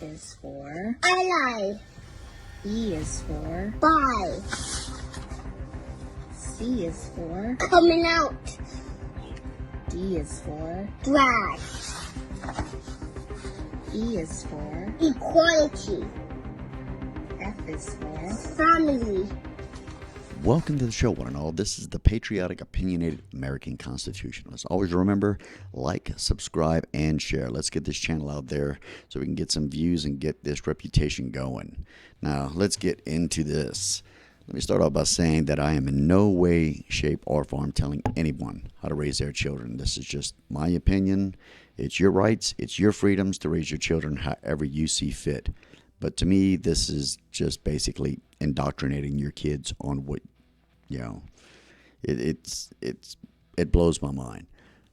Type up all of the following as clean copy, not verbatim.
is for ally. E is for Bye. C is for Coming out. D is for Drag. E is for Equality. F is for Family. Welcome to the show, one and all. This is the Patriotic, Opinionated American Constitutionalist. Always remember, like, subscribe, and share. Let's get this channel out there so we can get some views and get this reputation going. Now, let's get into this. Let me start off by saying that I am in no way, shape, or form telling anyone how to raise their children. This is just my opinion. It's your rights, it's your freedoms to raise your children however you see fit. But to me, this is just basically indoctrinating your kids on what, it blows my mind.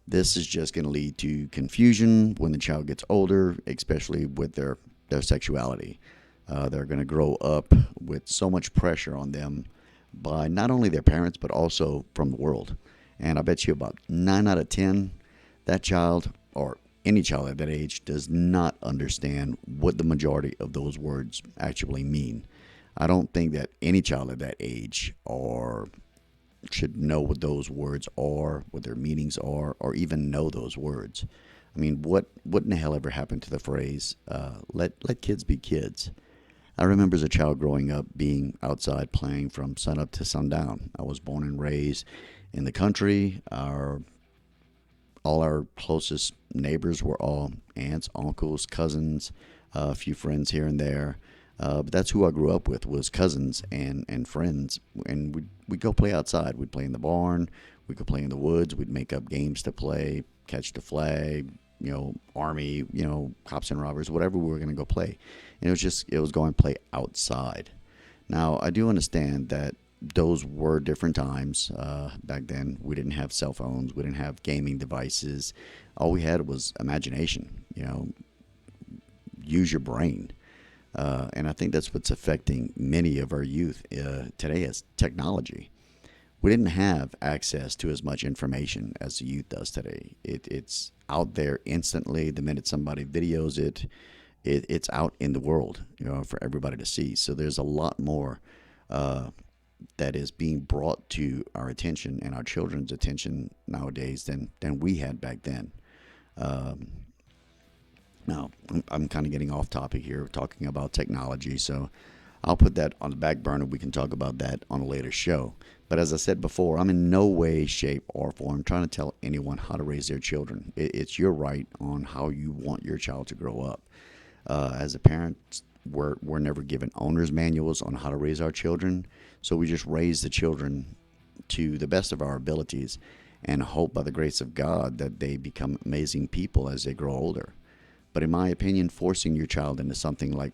This is just going to lead to confusion when the child gets older, especially with their sexuality. They're going to grow up with so much pressure on them by not only their parents, but also from the world. And I bet you about 9 out of 10, that child or any child at that age does not understand what the majority of those words actually mean. I don't think that any child at that age should know what those words are, what their meanings are, or even know those words. I mean, what in the hell ever happened to the phrase, let kids be kids? I remember as a child growing up being outside playing from sunup to sundown. I was born and raised in the country. All our closest neighbors were all aunts, uncles, cousins, a few friends here and there. But that's who I grew up with, was cousins and friends. And we'd go play outside. We'd play in the barn. We could play in the woods. We'd make up games to play, catch the flag, army, cops and robbers, whatever we were going to go play. And it was going to play outside. Now, I do understand that those were different times. Back then, we didn't have cell phones. We didn't have gaming devices. All we had was imagination, use your brain. And I think that's what's affecting many of our youth today is technology. We didn't have access to as much information as the youth does today. It's out there instantly. The minute somebody videos it's out in the world, for everybody to see. So there's a lot more that is being brought to our attention and our children's attention nowadays than we had back then. Now, I'm kind of getting off topic here, talking about technology, so I'll put that on the back burner. We can talk about that on a later show. But as I said before, I'm in no way, shape, or form trying to tell anyone how to raise their children. It's your right on how you want your child to grow up. As a parent, we're never given owner's manuals on how to raise our children, so we just raise the children to the best of our abilities and hope by the grace of God that they become amazing people as they grow older. But in my opinion, forcing your child into something like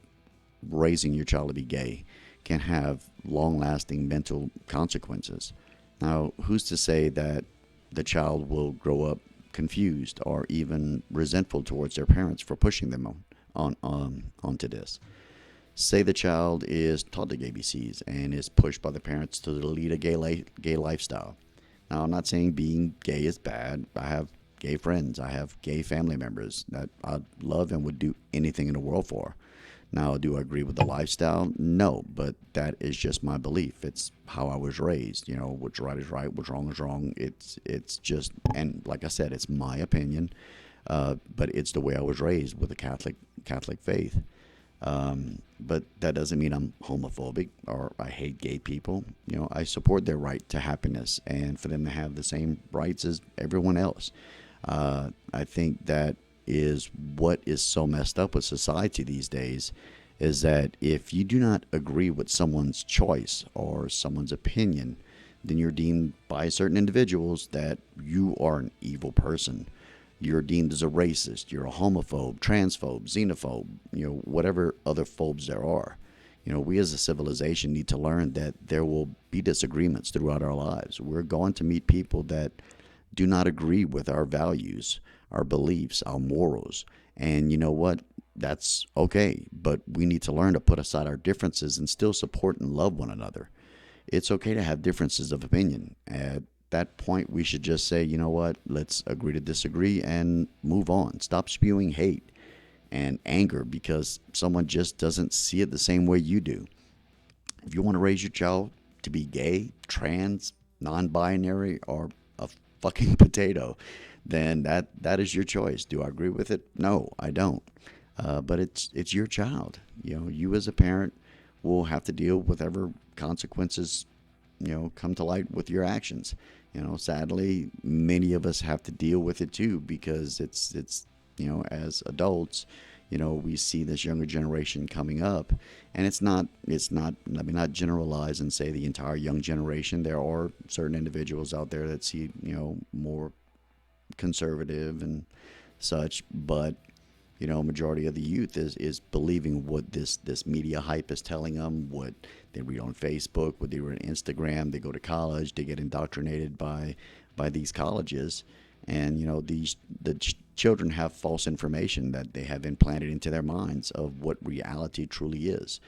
raising your child to be gay can have long-lasting mental consequences. Now, who's to say that the child will grow up confused or even resentful towards their parents for pushing them onto this? Say the child is taught the ABCs and is pushed by the parents to lead a gay lifestyle. Now, I'm not saying being gay is bad. I have gay friends. I have gay family members that I love and would do anything in the world for. Now, do I agree with the lifestyle? No, but that is just my belief. It's how I was raised. What's right is right, what's wrong is wrong. It's just, and like I said, it's my opinion, but it's the way I was raised with a Catholic faith. But that doesn't mean I'm homophobic or I hate gay people. I support their right to happiness and for them to have the same rights as everyone else. I think that is what is so messed up with society these days, is that if you do not agree with someone's choice or someone's opinion, then you're deemed by certain individuals that you are an evil person. You're deemed as a racist, you're a homophobe, transphobe, xenophobe, whatever other phobes there are. We as a civilization need to learn that there will be disagreements throughout our lives. We're going to meet people that do not agree with our values, our beliefs, our morals. And you know what? That's okay. But we need to learn to put aside our differences and still support and love one another. It's okay to have differences of opinion. At that point, we should just say, you know what? Let's agree to disagree and move on. Stop spewing hate. and anger because someone just doesn't see it the same way you do. If you want to raise your child to be gay, trans, non-binary, or a fucking potato, then that is your choice. Do I agree with it? No, I don't. But it's your child. You as a parent will have to deal with whatever consequences come to light with your actions. Sadly, many of us have to deal with it too because it's as adults, we see this younger generation coming up, and it's not. Let me not generalize and say the entire young generation. There are certain individuals out there that see more conservative and such, but majority of the youth is believing what this media hype is telling them, what they read on Facebook, what they read on Instagram. They go to college, they get indoctrinated by these colleges, and the children have false information that they have implanted into their minds of what reality truly is.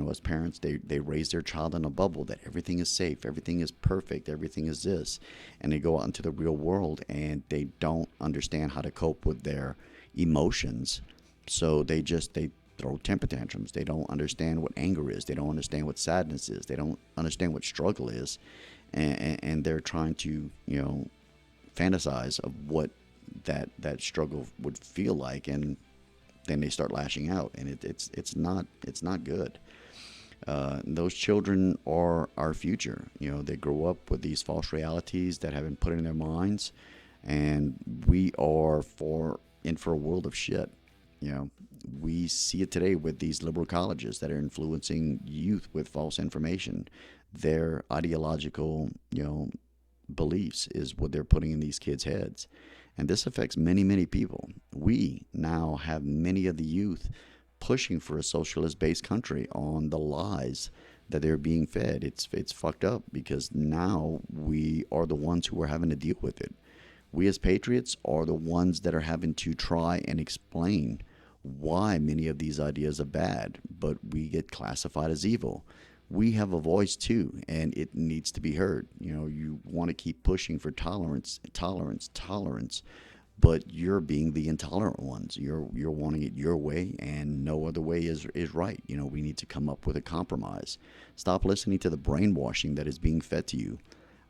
As parents, they raise their child in a bubble that everything is safe, everything is perfect, everything is this, and they go out into the real world and they don't understand how to cope with their emotions, so they throw temper tantrums. They don't understand what anger is. They don't understand what sadness is. They don't understand what struggle is, and they're trying to fantasize of what that struggle would feel like, and then they start lashing out, and it's not good. Those children are our future. They grow up with these false realities that have been put in their minds, and we are in for a world of shit. We see it today with these liberal colleges that are influencing youth with false information. Their ideological, beliefs is what they're putting in these kids' heads. And this affects many, many people. We now have many of the youth pushing for a socialist-based country on the lies that they're being fed. It's fucked up because now we are the ones who are having to deal with it. We as patriots are the ones that are having to try and explain why many of these ideas are bad, but we get classified as evil. We have a voice too, and it needs to be heard. You want to keep pushing for tolerance, but you're being the intolerant ones. You're wanting it your way, and no other way is right. We need to come up with a compromise. Stop listening to the brainwashing that is being fed to you.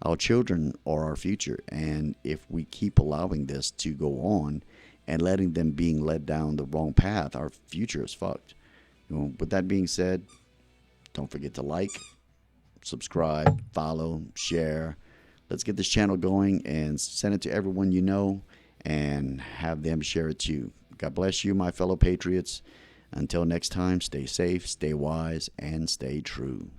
Our children are our future, and if we keep allowing this to go on and letting them being led down the wrong path, our future is fucked. With that being said, don't forget to like, subscribe, follow, share. Let's get this channel going and send it to everyone you know and have them share it too. God bless you, my fellow patriots. Until next time, stay safe, stay wise, and stay true.